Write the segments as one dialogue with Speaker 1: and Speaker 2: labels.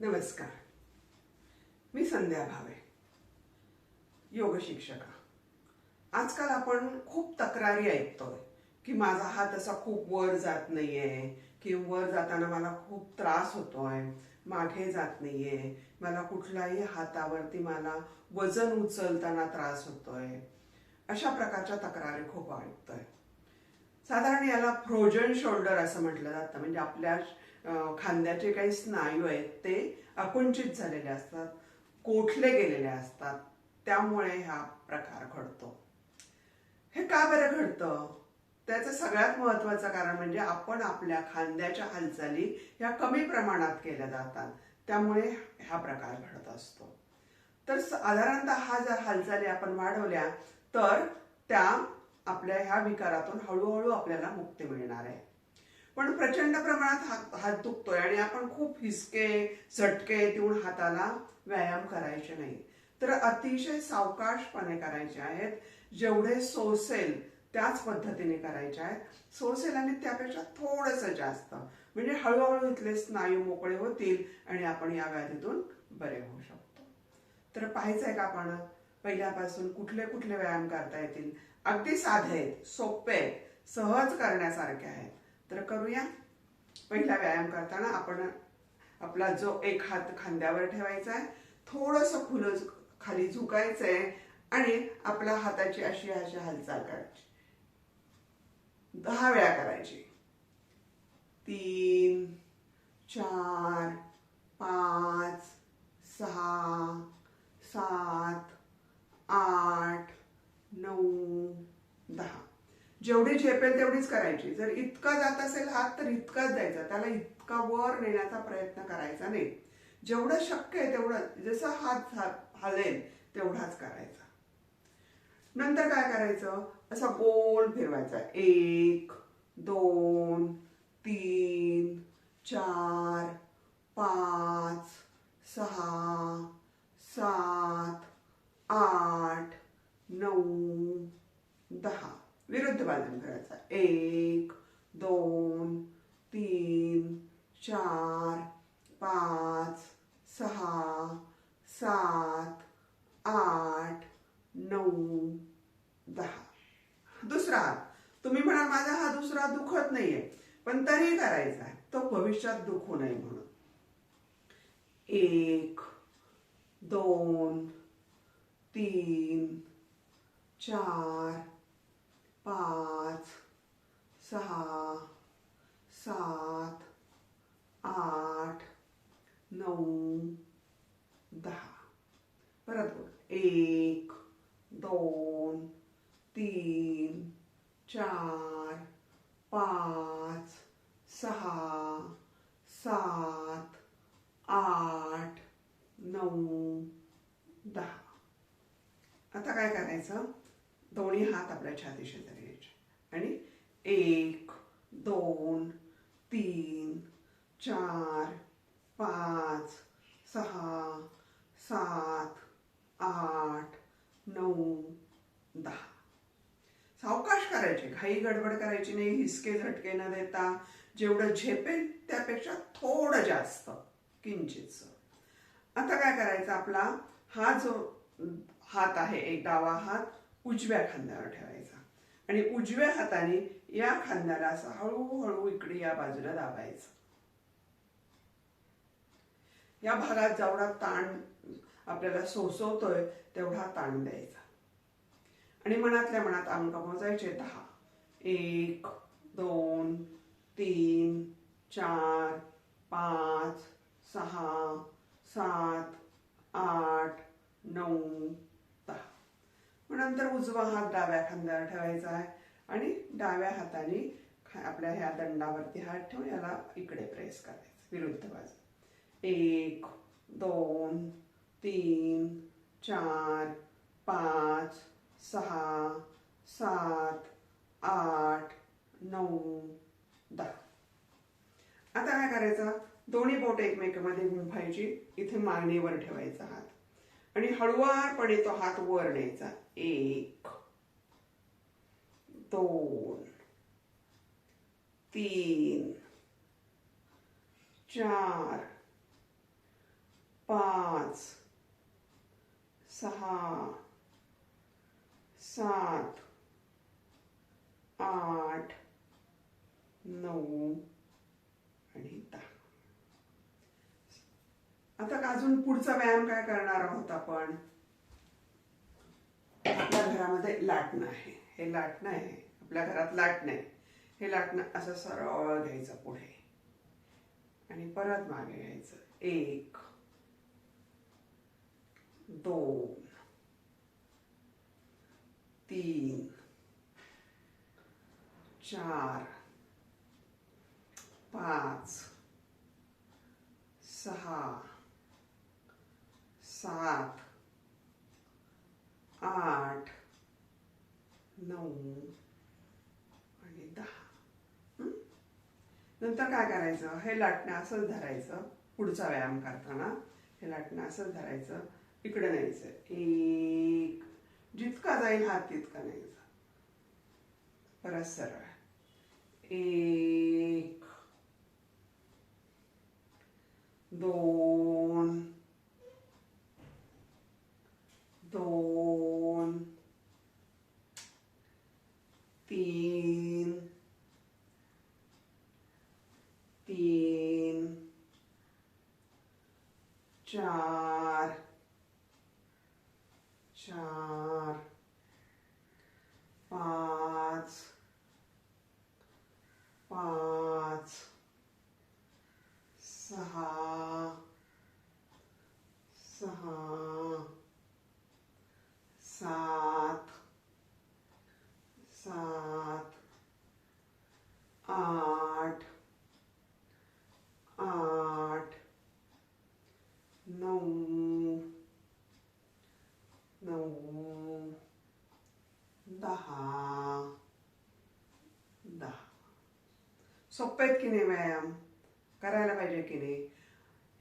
Speaker 1: नमस्कार. मी संध्या भावे, योग शिक्षका. आजकाल आपण खूप तक्रारी ऐकतोय की माझा हात असा खूप वर जात नाहीये, की वर जाताना मला खूप त्रास होतोय, मागे जात नाहीये, मला कुठल्याही हातावरती मला वजन उचलताना त्रास होतोय. अशा प्रकारच्या तक्रारी खूप ऐकतोय. साधारण याला फ्रोजन शोल्डर असं म्हटलं जातं. म्हणजे आपल्या खांद्याचे काही स्नायू आहेत ते आकुंचित झालेले असतात, कोठले गेलेले असतात. त्यामुळे हा प्रकार घडतो. हे का बरं घडतं? त्याचं सगळ्यात महत्वाचं कारण म्हणजे आपण आपल्या खांद्याच्या हालचाली ह्या कमी प्रमाणात केल्या जातात. त्यामुळे हा प्रकार घडत असतो. तर साधारणतः हा जर हालचाली आपण वाढवल्या तर त्या आपल्या ह्या विकारातून हळूहळू आपल्याला मुक्ती मिळणार आहे. पण प्रचंड प्रमाणात हात दुखतोय आणि आपण खूप हिसके झटके देऊन हाताला व्यायाम करायचे नाही, तर अतिशय सावकाशपणे करायचे आहेत. जेवढे सोसेल त्याच पद्धतीने करायचे आहेत. सोसेल आणि त्यापेक्षा थोडंसं जास्त, म्हणजे हळूहळू इथले स्नायू मोकळे होतील आणि आपण या व्याधीतून बरे होऊ शकतो. तर पाहायचंय का आपण पहिल्यापासून कुठले कुठले व्यायाम करता येतील. अगदी साधे आहेत, सोपे आहेत, सहज करण्यासारखे आहेत. तर करूया. पहिला व्यायाम करताना आपण आपला जो एक हात खांद्यावर ठेवायचा आहे, थोडंसं खुलं खाली झुकायचंय आणि आपल्या हाताची अशी अशी हालचाल करायची. 10 वेळा करायची. 3 4 5 6 7 8 9 10. जेवढी झेपेल तेवढीच करायची. जर इतका जात असेल हात तर इतकाच जायचा, त्याला इतका वर नेण्याचा प्रयत्न करायचा नाही. जेवढं शक्य आहे तेवढं, जसं हात हलेल तेवढाच करायचा. नंतर काय करायचं, असा गोल फिरवायचा. 1 2 3 4 5 6 7 8 9 10. विरुद्ध बाजूने करायचा. 1 2 3 4 5 6 7 8 9 10. दुसरा हात. तुम्ही म्हणाल माझा हा दुसरा दुखत नाहीये, पण तरी करायचा आहे, तो भविष्यात दुखू नये म्हणून. 1 2 3 4 5 6 7 8 9 10. परत बोल. 1 2 3 4 5 6 7 8 9 10. आता काय करायचं, दोन्ही हात आपल्या छातीशी धरायचे आणि 1 2 3 4 5 6 7 8 9 10. सावकाश करायचे, घाई गडबड करायची नाही, हिसके झटके न देता. जेवढं झेपेल त्यापेक्षा थोडं जास्त, किंचितस. आता काय करायचं, आपला हा जो हात आहे, एक डावा हात उजव्या खांद्यावर ठेवायचा आणि उजव्या हाताने या खांद्याला असं हळूहळू इकडे या बाजूला दाबायचं. या भागात जेवढा ताण आपल्याला सोसवतोय तेवढा ताण द्यायचा आणि मनातल्या मनात अंक मोजायचे 10. 1 2 3 4 5 6 7 8 9 10. नंतर उजवा हात डाव्या खांद्यावर ठेवायचा आहे आणि डाव्या हाताने आपल्या ह्या दंडावरती हात ठेवून याला इकडे प्रेस करायचं, विरुद्ध बाजू. 1 2 3 4 5 6 7 8 9 10. आता काय करायचं, दोन्ही बोट एकमेकांमध्ये गुंफायची, इथे मानेवर ठेवायचा हात आणि हळुवारपणे तो हात वर न्यायचा. 1 2 3 4 5 6 7 8 9 आणि 10. आता अजून पुढचा व्यायाम काय करणार आहोत आपण. आपल्या घरामध्ये लाटणं आहे, हे लाटणं आहे, आपल्या घरात लाटणं आहे. हे लाटणं असं सरळ घ्यायचं पुढे आणि परत मागे घ्यायचं. 1 2 3 4 5 6 7 8 9 आणि 10. नंतर काय करायचं, हे लाटणं असंच धरायचं. पुढचा व्यायाम करताना हे लाटणं असंच धरायचं, इकडे न्यायचं. 1 जितका जाईल हात तितका न्यायचा. परत सरळ 1 2 2 3 3 4 4 5 5 6 6 7 7 8 8 9 9 10 10. सोपे आहेत की नाही व्यायाम, करायला पाहिजे की नाही.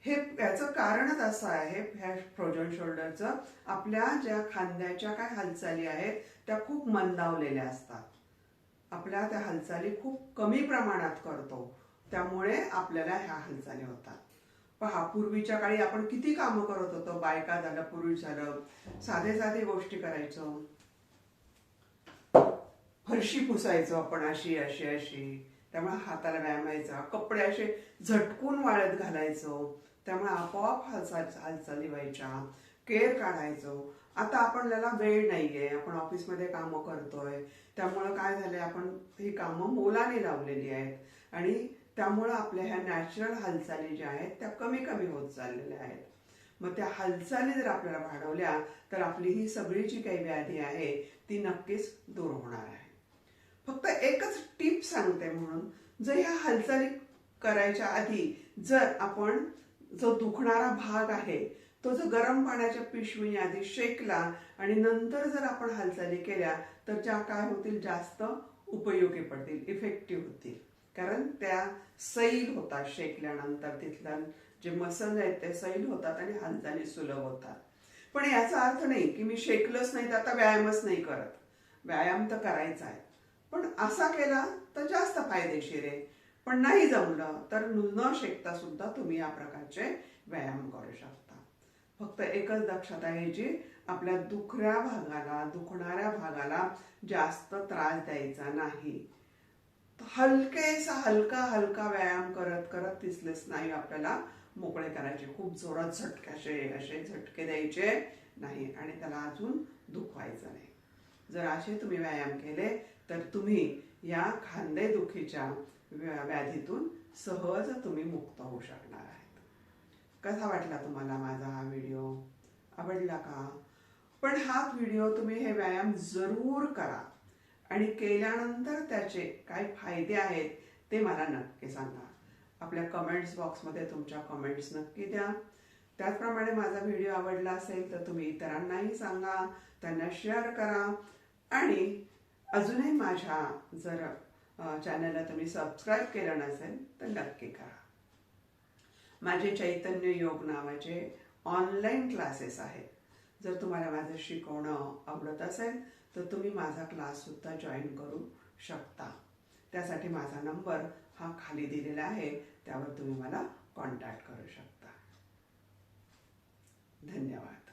Speaker 1: हे याचं कारणच असं आहे, ह्या फ्रोझन शोल्डरचं, आपल्या ज्या खांद्याच्या काय हालचाली आहेत त्या खूप मंदावलेल्या असतात. आपल्या त्या हालचाली खूप कमी प्रमाणात करतो, त्यामुळे आपल्याला ह्या हालचाली होतात. पहा, पूर्वीच्या काळी आपण किती कामं करत होतो. बायका झालं, पुरुष झालं, साधे साधे गोष्टी करायचो. फरशी पुसायचो आपण अशी अशी अशी, त्यामुळे हाताला व्यायाम व्हायचा. कपडे असे झटकून वाळत घालायचो, त्यामुळे आपोआप हालचाली व्हायच्या. केर काढायचो. आता आपल्याला वेळ नाहीये, आपण ऑफिसमध्ये कामं करतोय, त्यामुळं काय झालंय, आपण ही कामं मोलाने लावलेली आहेत आणि त्यामुळं आपल्या ह्या नॅचरल हालचाली ज्या आहेत त्या कमी कमी होत चाललेल्या आहेत. मग त्या हालचाली जर आपल्याला वाढवल्या तर आपली ही सगळी जी काही व्याधी आहे ती नक्कीच दूर होणार आहे. फक्त एकच टिप सांगते, म्हणून जर ह्या हालचाली करायच्या आधी जर आपण जो दुखणारा भाग आहे तो जर गरम पाण्याच्या पिशवीने आधी शेकला आणि नंतर जर आपण हालचाली केल्या तर त्या काय होतील, जास्त उपयोगी पडतील, इफेक्टिव्ह होतील. कारण त्या सैल होतात शेकल्यानंतर, तिथल्या जे मसल आहेत ते सैल होतात आणि हालचाली सुलभ होतात. पण याचा अर्थ नाही की मी शेकलंच नाही तर आता व्यायामच नाही करत. व्यायाम तर करायचा आहे, पण असा केला तर जास्त फायदेशीर आहे. पण नाही जमलं तर न शेकता सुद्धा तुम्ही या प्रकारचे व्यायाम करू शकता. फक्त एकच लक्षात आहे, जी आपल्या दुखणाऱ्या भागाला जास्त त्रास द्यायचा नाही. हलका हलका व्यायाम करत करत तिथले स्नायू आपल्याला मोकळे करायचे. खूप जोरात असे झटके द्यायचे नाही आणि त्याला अजून दुखवायचं नाही. जर असे तुम्ही व्यायाम केले तर तुम्ही या खांदेदुखीच्या व्याधीतून सहज तुम्ही मुक्त होऊ शकणार आहेत. कसा वाटला तुम्हाला माझा हा व्हिडिओ? आवडला का? पण हा व्हिडिओ तुम्ही हे व्यायाम जरूर करा आणि केल्यानंतर त्याचे काय फायदे आहेत ते मला नक्की सांगा. आपल्या कमेंट्स बॉक्समध्ये तुमच्या कमेंट्स नक्की द्या. त्याचप्रमाणे माझा व्हिडिओ आवडला असेल तर तुम्ही इतरांनाही सांगा, त्यांना शेअर करा आणि अजूनही माझ्या जर चॅनलला तुम्ही सबस्क्राईब केलं नसेल तर नक्की करा. माझे चैतन्य योग नावाचे ऑनलाईन क्लासेस आहेत. जर तुम्हाला माझं शिकवणं आवडत असेल तर तुम्ही माझा क्लास सुद्धा जॉईन करू शकता. त्यासाठी माझा नंबर हा खाली दिलेला आहे, त्यावर तुम्ही मला कॉन्टॅक्ट करू शकता. धन्यवाद.